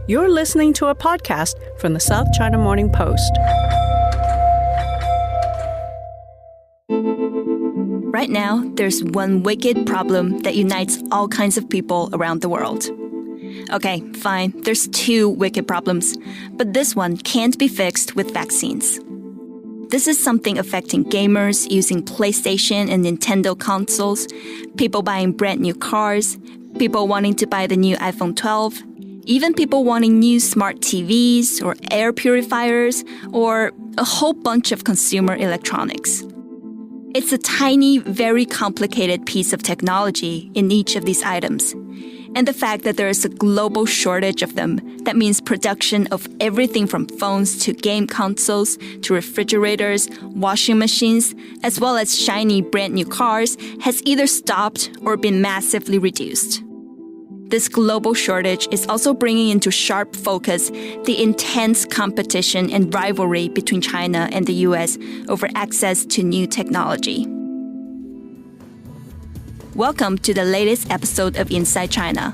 You're listening to a podcast from the South China Morning Post. Right now, there's one wicked problem that unites all kinds of people around the world. Okay, fine, there's two wicked problems, but this one can't be fixed with vaccines. This is something affecting gamers using PlayStation and Nintendo consoles, people buying brand new cars, people wanting to buy the new iPhone 12, even people wanting new smart TVs or air purifiers or a whole bunch of consumer electronics. It's a tiny, very complicated piece of technology in each of these items. And the fact that there is a global shortage of them, that means production of everything from phones to game consoles to refrigerators, washing machines, as well as shiny brand new cars, has either stopped or been massively reduced. This global shortage is also bringing into sharp focus the intense competition and rivalry between China and the US over access to new technology. Welcome to the latest episode of Inside China.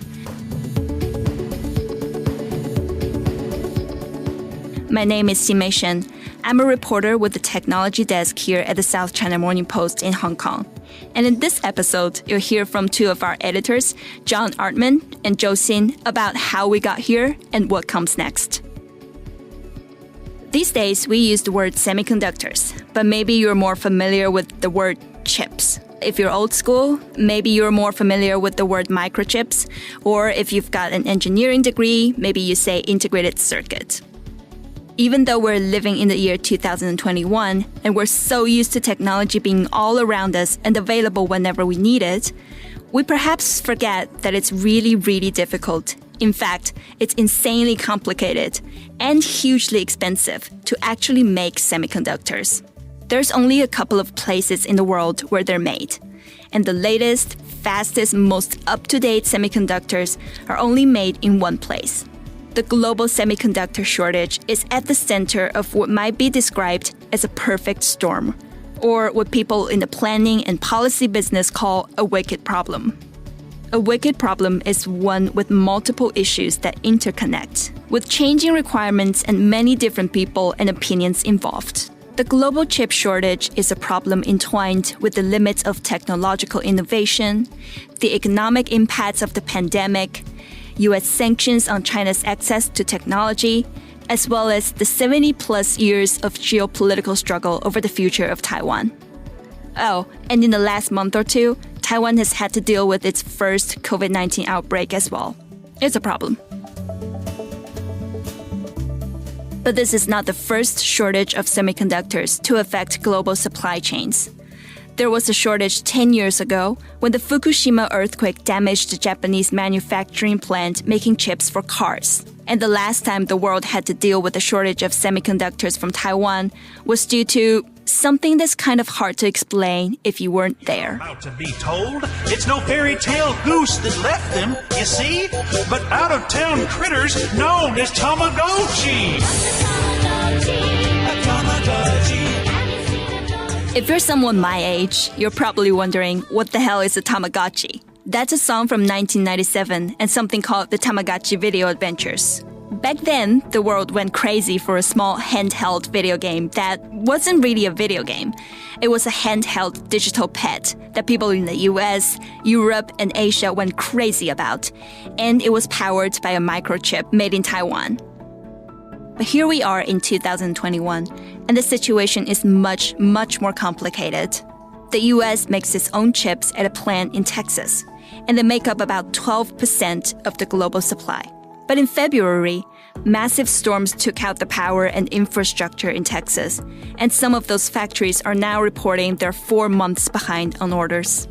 My name is Ximei Shen. I'm a reporter with the technology desk here at the South China Morning Post in Hong Kong. And in this episode, you'll hear from two of our editors, John Artman and Zhou, about how we got here and what comes next. These days, we use the word semiconductors, but maybe you're more familiar with the word chips. If you're old school, maybe you're more familiar with the word microchips, or if you've got an engineering degree, maybe you say integrated circuit. Even though we're living in the year 2021 and we're so used to technology being all around us and available whenever we need it, we perhaps forget that it's really, really difficult. In fact, it's insanely complicated and hugely expensive to actually make semiconductors. There's only a couple of places in the world where they're made. And the latest, fastest, most up-to-date semiconductors are only made in one place. The global semiconductor shortage is at the center of what might be described as a perfect storm, or what people in the planning and policy business call a wicked problem. A wicked problem is one with multiple issues that interconnect, with changing requirements and many different people and opinions involved. The global chip shortage is a problem entwined with the limits of technological innovation, the economic impacts of the pandemic, US sanctions on China's access to technology, as well as the 70-plus years of geopolitical struggle over the future of Taiwan. Oh, and in the last month or two, Taiwan has had to deal with its first COVID-19 outbreak as well. It's a problem. But this is not the first shortage of semiconductors to affect global supply chains. There was a shortage 10 years ago when the Fukushima earthquake damaged the Japanese manufacturing plant making chips for cars. And the last time the world had to deal with a shortage of semiconductors from Taiwan was due to something that's kind of hard to explain if you weren't there. About to be told, it's no fairy tale goose that left them, you see, but out-of-town critters known as Tamagotchi. If you're someone my age, you're probably wondering, what the hell is a Tamagotchi? That's a song from 1997 and something called the Tamagotchi Video Adventures. Back then, the world went crazy for a small handheld video game that wasn't really a video game. It was a handheld digital pet that people in the US, Europe, and Asia went crazy about. And it was powered by a microchip made in Taiwan. But here we are in 2021, and the situation is much, much more complicated. The US makes its own chips at a plant in Texas, and they make up about 12% of the global supply. But in February, massive storms took out the power and infrastructure in Texas, and some of those factories are now reporting they're 4 months behind on orders.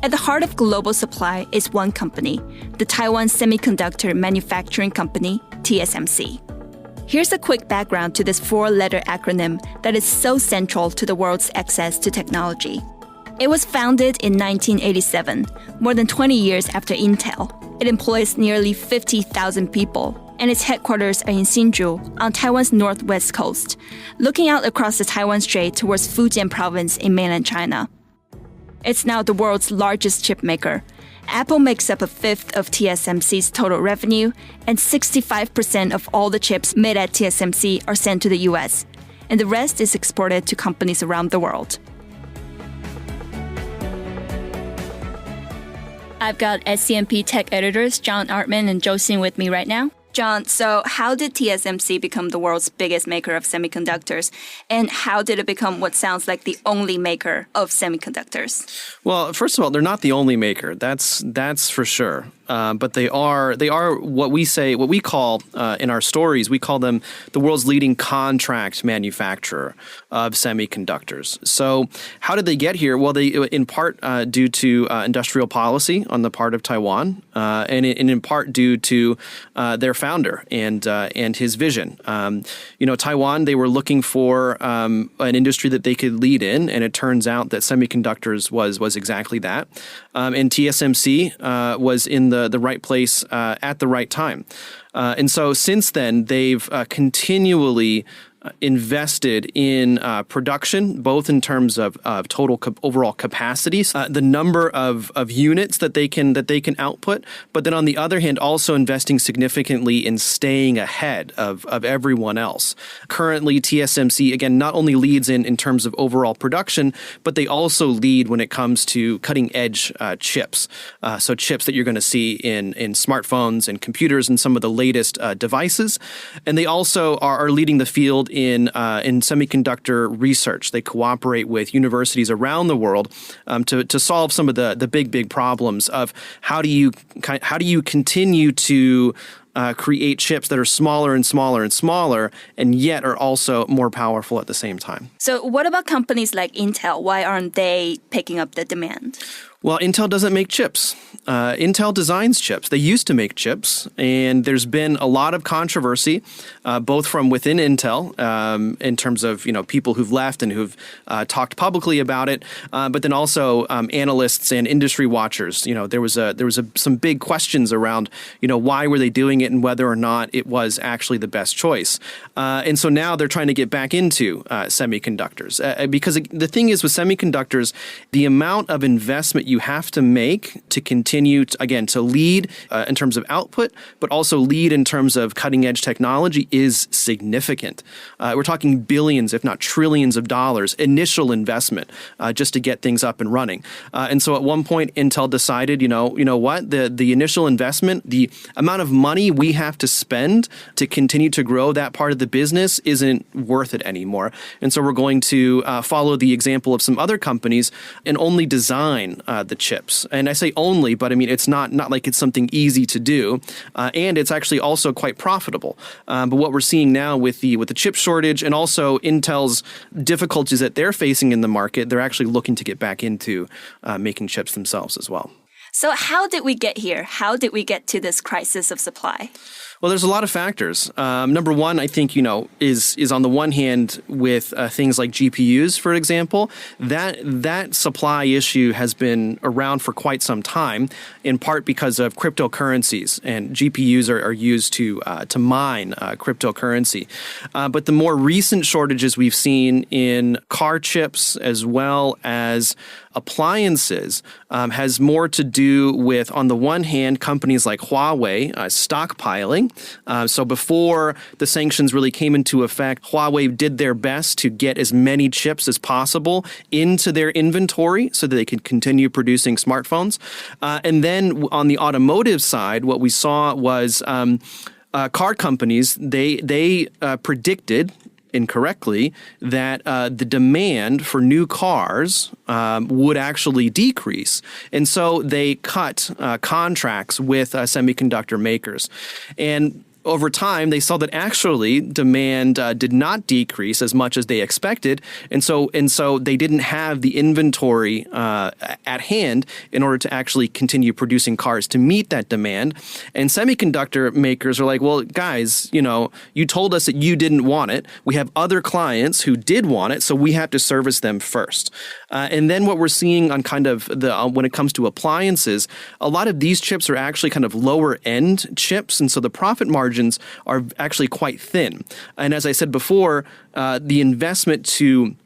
At the heart of global supply is one company, the Taiwan Semiconductor Manufacturing Company, TSMC. Here's a quick background to this 4-letter acronym that is so central to the world's access to technology. It was founded in 1987, more than 20 years after Intel. It employs nearly 50,000 people, and its headquarters are in Hsinchu, on Taiwan's northwest coast, looking out across the Taiwan Strait towards Fujian province in mainland China. It's now the world's largest chip maker, Apple makes up a fifth of TSMC's total revenue, and 65% of all the chips made at TSMC are sent to the US, and the rest is exported to companies around the world. I've got SCMP tech editors John Artman and Zhou with me right now. John, so how did TSMC become the world's biggest maker of semiconductors? And how did it become what sounds like the only maker of semiconductors? Well, first of all, they're not the only maker. That's for sure. But they are what we call in our stories, we call them the world's leading contract manufacturer of semiconductors. So how did they get here? Well, they in part due to industrial policy on the part of Taiwan, and in part due to their founder and his vision. Taiwan, they were looking for an industry that they could lead in, and it turns out that semiconductors was exactly that. And TSMC was in the right place at the right time. And so since then, they've continually invested in production, both in terms of total overall capacities, the number of units that they can output, but then on the other hand, also investing significantly in staying ahead of everyone else. Currently, TSMC, again, not only leads in terms of overall production, but they also lead when it comes to cutting-edge chips. So chips that you're going to see in smartphones and computers and some of the latest devices. And they also are leading the field in semiconductor research. They cooperate with universities around the world to solve some of the big problems of how do you continue to create chips that are smaller and smaller and smaller, and yet are also more powerful at the same time. So what about companies like Intel? Why aren't they picking up the demand? Well, Intel doesn't make chips. Intel designs chips. They used to make chips, and there's been a lot of controversy, both from within Intel, in terms of people who've left and who've talked publicly about it, but then also analysts and industry watchers. There was some big questions around why were they doing it and whether or not it was actually the best choice. And so now they're trying to get back into semiconductors, because the thing is with semiconductors, the amount of investment you have to make to continue to lead in terms of output, but also lead in terms of cutting edge technology is significant. We're talking billions, if not trillions of dollars initial investment just to get things up and running. And so at one point, Intel decided, you know what, the initial investment, the amount of money we have to spend to continue to grow that part of the business isn't worth it anymore. And so we're going to follow the example of some other companies and only design the chips. And I say only, but I mean, it's not like it's something easy to do. And it's actually also quite profitable. But what we're seeing now with the chip shortage and also Intel's difficulties that they're facing in the market, they're actually looking to get back into making chips themselves as well. So how did we get here? How did we get to this crisis of supply? Well, there's a lot of factors. Number one, I think, is on the one hand with things like GPUs, for example, that supply issue has been around for quite some time, in part because of cryptocurrencies, and GPUs are used to mine cryptocurrency. But the more recent shortages we've seen in car chips as well as appliances has more to do with, on the one hand, companies like Huawei stockpiling. So before the sanctions really came into effect, Huawei did their best to get as many chips as possible into their inventory so that they could continue producing smartphones. And then on the automotive side, what we saw was car companies, they predicted incorrectly that the demand for new cars would actually decrease. And so they cut contracts with semiconductor makers. And over time, they saw that actually demand did not decrease as much as they expected, and so they didn't have the inventory at hand in order to actually continue producing cars to meet that demand. And semiconductor makers are like, well, guys, you told us that you didn't want it. We have other clients who did want it, so we have to service them first. And then what we're seeing on kind of when it comes to appliances, a lot of these chips are actually kind of lower end chips, and so the profit margins are actually quite thin. And as I said before, the investment to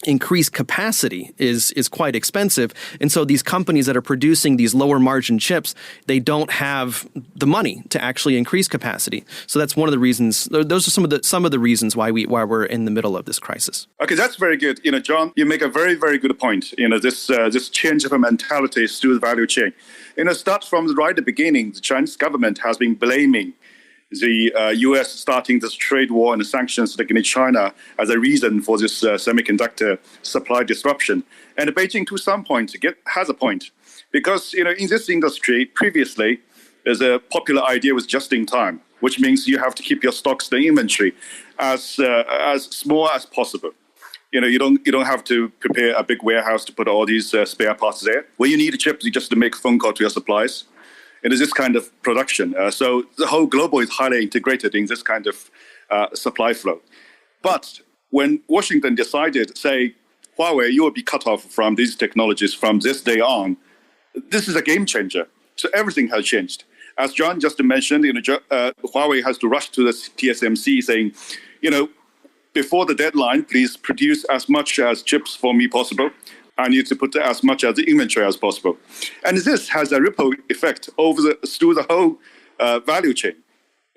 increase capacity is quite expensive. And so these companies that are producing these lower margin chips, they don't have the money to actually increase capacity. So that's one of the reasons. Those are some of the reasons why we're in the middle of this crisis. Okay, that's very good. John, you make a very, very good point. This change of a mentality through the value chain. Start from right at the beginning, the Chinese government has been blaming the U.S. starting this trade war and the sanctions against China as a reason for this semiconductor supply disruption. And Beijing, to some point, has a point. Because, in this industry, previously, there's a popular idea was just in time, which means you have to keep your stocks, the inventory, as small as possible. You don't have to prepare a big warehouse to put all these spare parts there. When you need chips, you just make a phone call to your suppliers. It is this kind of production. So the whole global is highly integrated in this kind of supply flow. But when Washington decided, say, Huawei, you will be cut off from these technologies from this day on, this is a game changer. So everything has changed. As John just mentioned, Huawei has to rush to the TSMC saying, before the deadline, please produce as much as chips for me possible. I need to put as much as the inventory as possible. And this has a ripple effect through the whole value chain.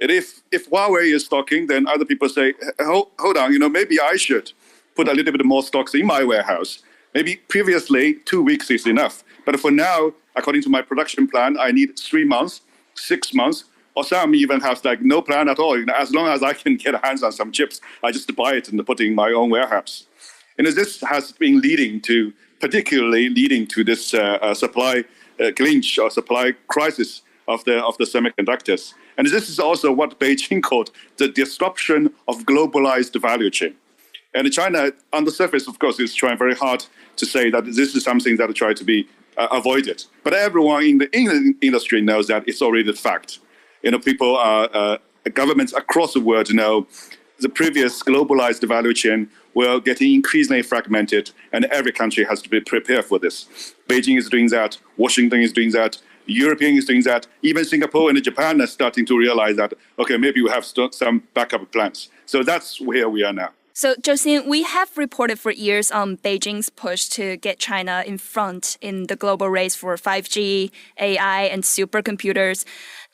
And if Huawei is stocking, then other people say, hold on, maybe I should put a little bit more stocks in my warehouse. Maybe previously 2 weeks is enough. But for now, according to my production plan, I need 3 months, 6 months, or some even have no plan at all. As long as I can get hands on some chips, I just buy it and put it in my own warehouse. And this has been particularly leading to this supply clinch or supply crisis of the semiconductors. And this is also what Beijing called the disruption of globalized value chain. And China, on the surface, of course, is trying very hard to say that this is something that try to be avoided. But everyone in the industry knows that it's already a fact. People governments across the world know the previous globalized value chain will getting increasingly fragmented, and every country has to be prepared for this. Beijing is doing that, Washington is doing that, European is doing that, even Singapore and Japan are starting to realize that, okay, maybe we have some backup plans. So that's where we are now. So, Zhou, we have reported for years on Beijing's push to get China in front in the global race for 5G, AI, and supercomputers.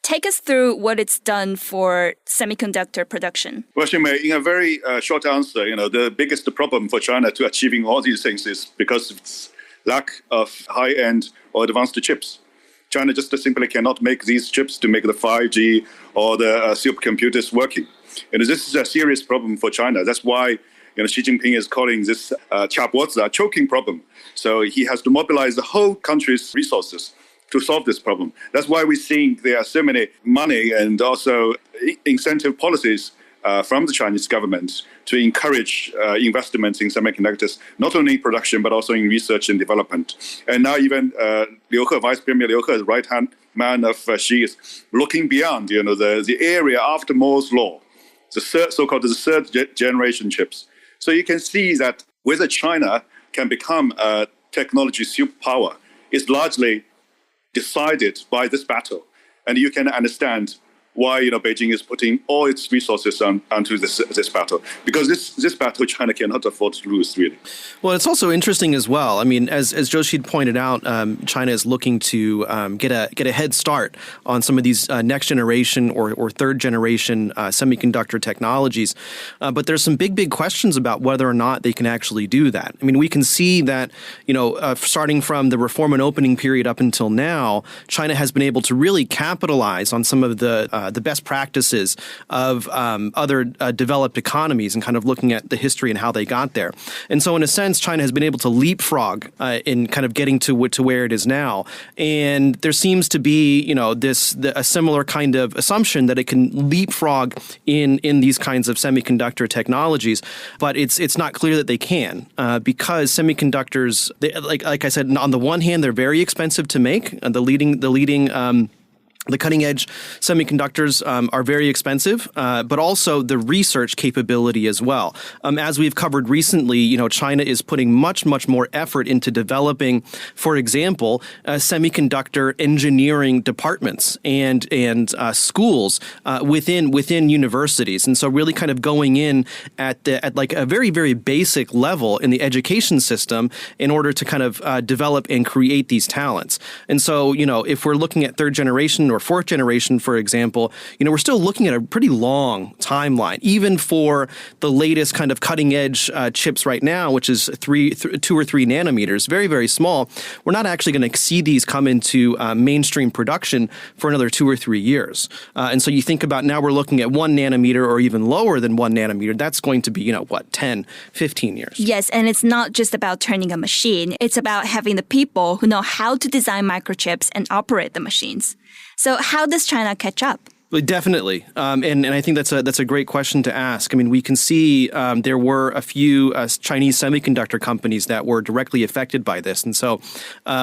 Take us through what it's done for semiconductor production. Well, Xinmei, in a very short answer, the biggest problem for China to achieving all these things is because of its lack of high-end or advanced chips. China just simply cannot make these chips to make the 5G or the supercomputers working. And this is a serious problem for China. That's why Xi Jinping is calling this a choking problem. So he has to mobilize the whole country's resources to solve this problem. That's why we're seeing there are so many money and also incentive policies from the Chinese government to encourage investments in semiconductors, not only in production, but also in research and development. And now even Liu He, Vice Premier Liu He, the right-hand man of Xi, is looking beyond the area after Moore's law, the so-called third generation chips. So you can see that whether China can become a technology superpower is largely decided by this battle. And you can understand why Beijing is putting all its resources onto this battle, because this battle China cannot afford to lose, really. Well, it's also interesting as well. I mean, as Zhou pointed out, China is looking to get a head start on some of these next generation or third generation semiconductor technologies, but there's some big questions about whether or not they can actually do that. I mean, we can see that starting from the reform and opening period up until now, China has been able to really capitalize on some of the best practices of other developed economies and kind of looking at the history and how they got there. And so in a sense, China has been able to leapfrog in kind of getting to where it is now. And there seems to be, a similar kind of assumption that it can leapfrog in these kinds of semiconductor technologies. But it's not clear that they can because semiconductors, like I said, on the one hand, they're very expensive to make. The leading The cutting edge semiconductors are very expensive, but also the research capability as well. As we've covered recently, China is putting much, much more effort into developing, for example, semiconductor engineering departments and schools within universities. And so really kind of going in at like a very, very basic level in the education system in order to kind of develop and create these talents. And so, if we're looking at third generation or fourth generation, for example, we're still looking at a pretty long timeline, even for the latest kind of cutting edge chips right now, which is 2 or 3 nanometers, very, very small. We're not actually going to see these come into mainstream production for another 2 or 3 years. And so you think about now we're looking at 1 nanometer or even lower than 1 nanometer. That's going to be, 10, 15 years. Yes, and it's not just about turning a machine. It's about having the people who know how to design microchips and operate the machines. So how does China catch up? Definitely, and I think that's a great question to ask. I mean, we can see there were a few Chinese semiconductor companies that were directly affected by this, and so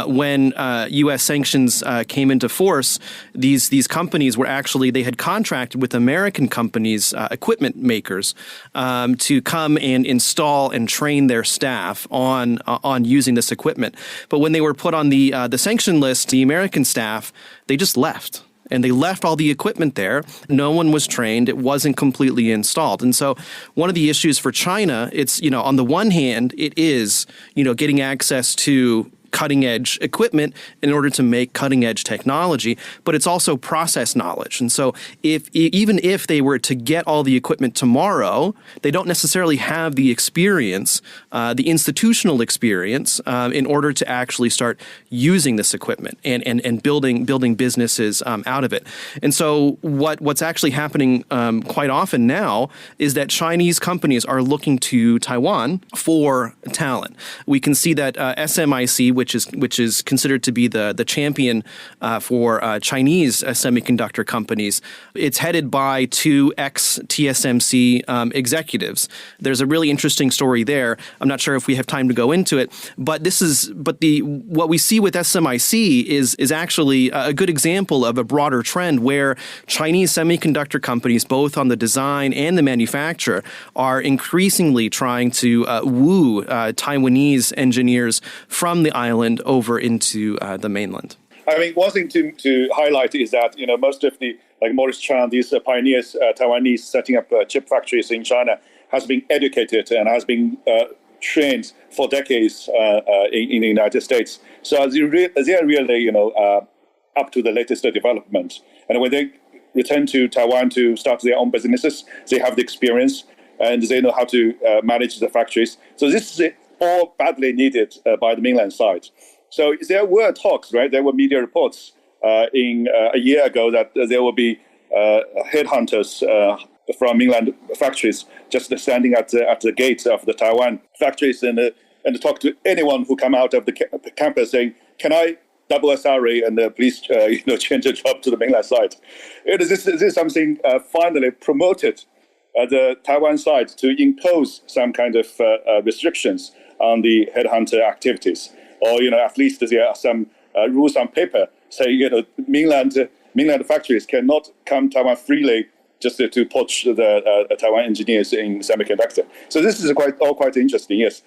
when U.S. sanctions came into force, these companies were actually they had contracted with American companies, equipment makers, to come and install and train their staff on using this equipment. But when they were put on the sanction list, the American staff they just left. And they left all the equipment there. No one was trained. It wasn't completely installed. And so one of the issues for China, it's, on the one hand, it is, getting access to cutting edge equipment in order to make cutting edge technology, but it's also process knowledge. And so even if they were to get all the equipment tomorrow, they don't necessarily have the experience, the institutional experience, in order to actually start using this equipment and building businesses out of it. And so what's actually happening quite often now is that Chinese companies are looking to Taiwan for talent. We can see that SMIC, which is considered to be the champion for Chinese semiconductor companies. It's headed by 2 ex-TSMC executives. There's a really interesting story there. I'm not sure if we have time to go into it, but what we see with SMIC is actually a good example of a broader trend where Chinese semiconductor companies, both on the design and the manufacture, are increasingly trying to woo Taiwanese engineers from the island over into the mainland. I mean, one thing to highlight is that, most of the, like Morris Chan, these pioneers, Taiwanese setting up chip factories in China, has been educated and has been trained for decades in the United States. So they are really, up to the latest development. And when they return to Taiwan to start their own businesses, they have the experience and they know how to manage the factories. So this is all badly needed by the mainland side. So there were talks, right? There were media reports a year ago that there will be headhunters from mainland factories just standing at the gates of the Taiwan factories and talk to anyone who come out of the campus saying, "Can I double a salary and please change a job to the mainland side?" This is something finally promoted at the Taiwan side to impose some kind of restrictions on the headhunter activities, or at least there are some rules on paper saying mainland factories cannot come Taiwan freely just to poach the Taiwan engineers in semiconductor. So this is quite interesting. Yes,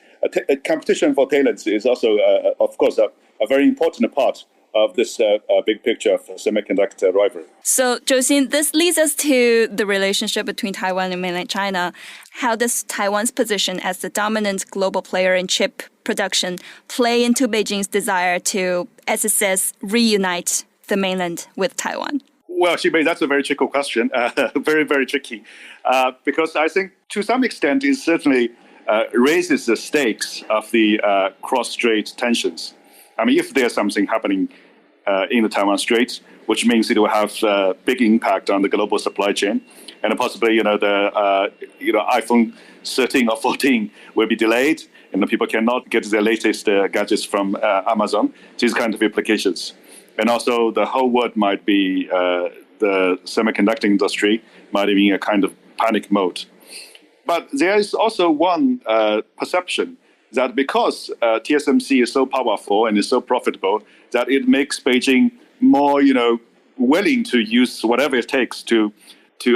competition for talents is also, of course, a very important part of this big picture of semiconductor rivalry. So, Zhou, this leads us to the relationship between Taiwan and mainland China. How does Taiwan's position as the dominant global player in chip production play into Beijing's desire to, as it says, reunite the mainland with Taiwan? Well, Xibei, that's a very tricky question. Very, very tricky. Because I think to some extent it certainly raises the stakes of the cross-strait tensions. I mean, if there's something happening in the Taiwan Strait, which means it will have a big impact on the global supply chain, and possibly, the iPhone 13 or 14 will be delayed, and people cannot get their latest gadgets from Amazon. These kind of implications, and also the whole world might be the semiconductor industry might be in a kind of panic mode. But there is also one perception that because TSMC is so powerful and is so profitable, that it makes Beijing more, willing to use whatever it takes to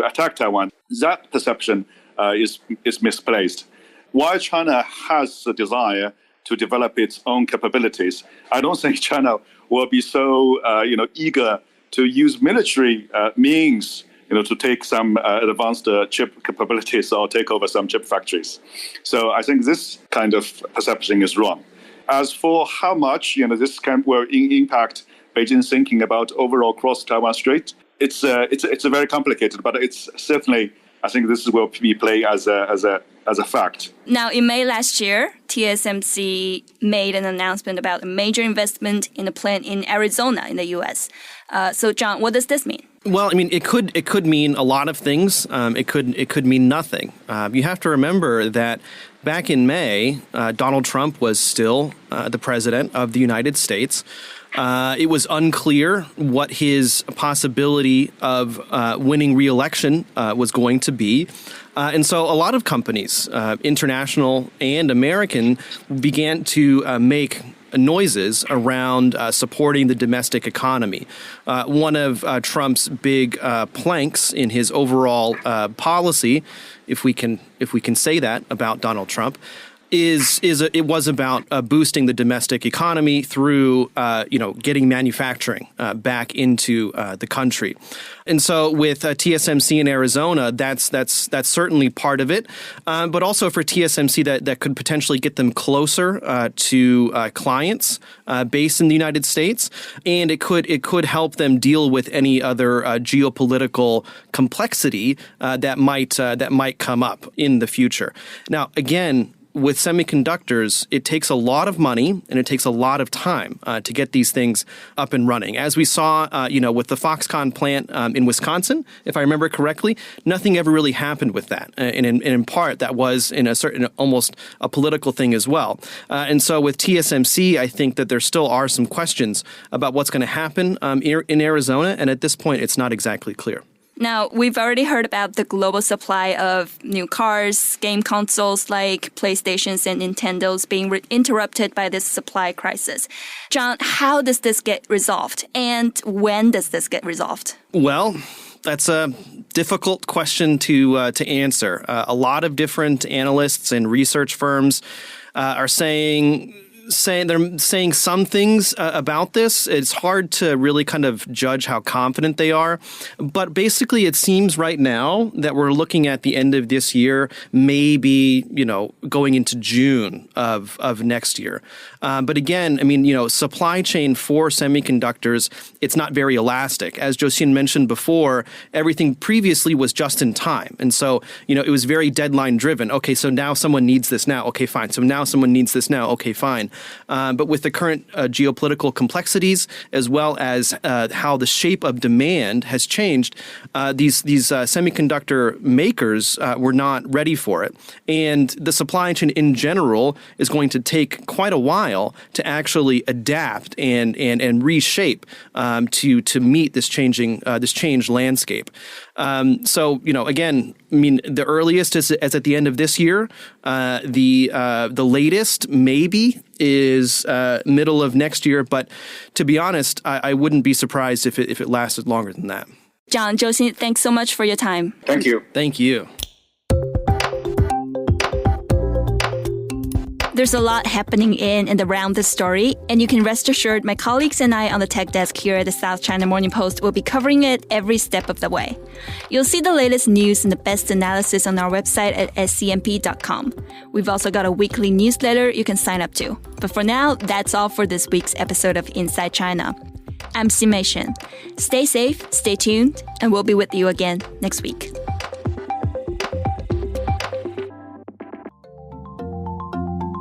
attack Taiwan. That perception is misplaced. While China has a desire to develop its own capabilities, I don't think China will be so eager to use military means to take some advanced chip capabilities or take over some chip factories. So I think this kind of perception is wrong. As for how much this will impact Beijing's thinking about overall cross-Taiwan Strait, it's a very complicated, but it's certainly, I think this will be played as a fact. Now, in May last year, TSMC made an announcement about a major investment in a plant in Arizona in the U.S. So, John, what does this mean? Well, I mean, it could mean a lot of things. It could mean nothing. You have to remember that back in May, Donald Trump was still the president of the United States. It was unclear what his possibility of winning re-election was going to be. And so a lot of companies, international and American, began to make noises around supporting the domestic economy. One of Trump's big planks in his overall policy, if we can say that about Donald Trump, it was about boosting the domestic economy through getting manufacturing back into the country. And so with TSMC in Arizona, that's certainly part of it. But also for TSMC, that could potentially get them closer to clients based in the United States, and it could help them deal with any other geopolitical complexity that might come up in the future. Now, again, with semiconductors, it takes a lot of money and it takes a lot of time to get these things up and running. As we saw, with the Foxconn plant in Wisconsin, if I remember correctly, nothing ever really happened with that. And in part, that was in a certain almost a political thing as well. And so with TSMC, I think that there still are some questions about what's going to happen in Arizona. And at this point, it's not exactly clear. Now, we've already heard about the global supply of new cars, game consoles like PlayStations and Nintendos being interrupted by this supply crisis. John, how does this get resolved? And when does this get resolved? Well, that's a difficult question to answer. A lot of different analysts and research firms are saying some things about this. It's hard to really kind of judge how confident they are. But basically, it seems right now that we're looking at the end of this year, maybe, going into June of next year. But again, I mean, supply chain for semiconductors, it's not very elastic. As Josine mentioned before, everything previously was just in time. And so, it was very deadline driven. Okay, so now someone needs this now. Okay, fine. So now someone needs this now. Okay, fine. But with the current geopolitical complexities, as well as how the shape of demand has changed, these semiconductor makers were not ready for it. And the supply chain in general is going to take quite a while to actually adapt and reshape to meet this changed landscape. So, again, I mean, the earliest is at the end of this year. The latest maybe is middle of next year. But to be honest, I wouldn't be surprised if it lasted longer than that. John, Josie, thanks so much for your time. Thank you. Thank you. There's a lot happening in and around this story, and you can rest assured my colleagues and I on the tech desk here at the South China Morning Post will be covering it every step of the way. You'll see the latest news and the best analysis on our website at scmp.com. We've also got a weekly newsletter you can sign up to. But for now, that's all for this week's episode of Inside China. I'm Ximei Shen. Stay safe, stay tuned, and we'll be with you again next week.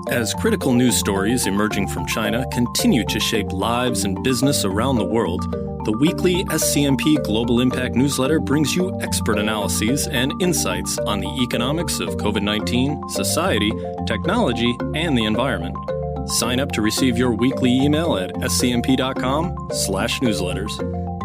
As critical news stories emerging from China continue to shape lives and business around the world, the weekly SCMP Global Impact newsletter brings you expert analyses and insights on the economics of COVID-19, society, technology, and the environment. Sign up to receive your weekly email at scmp.com/newsletters.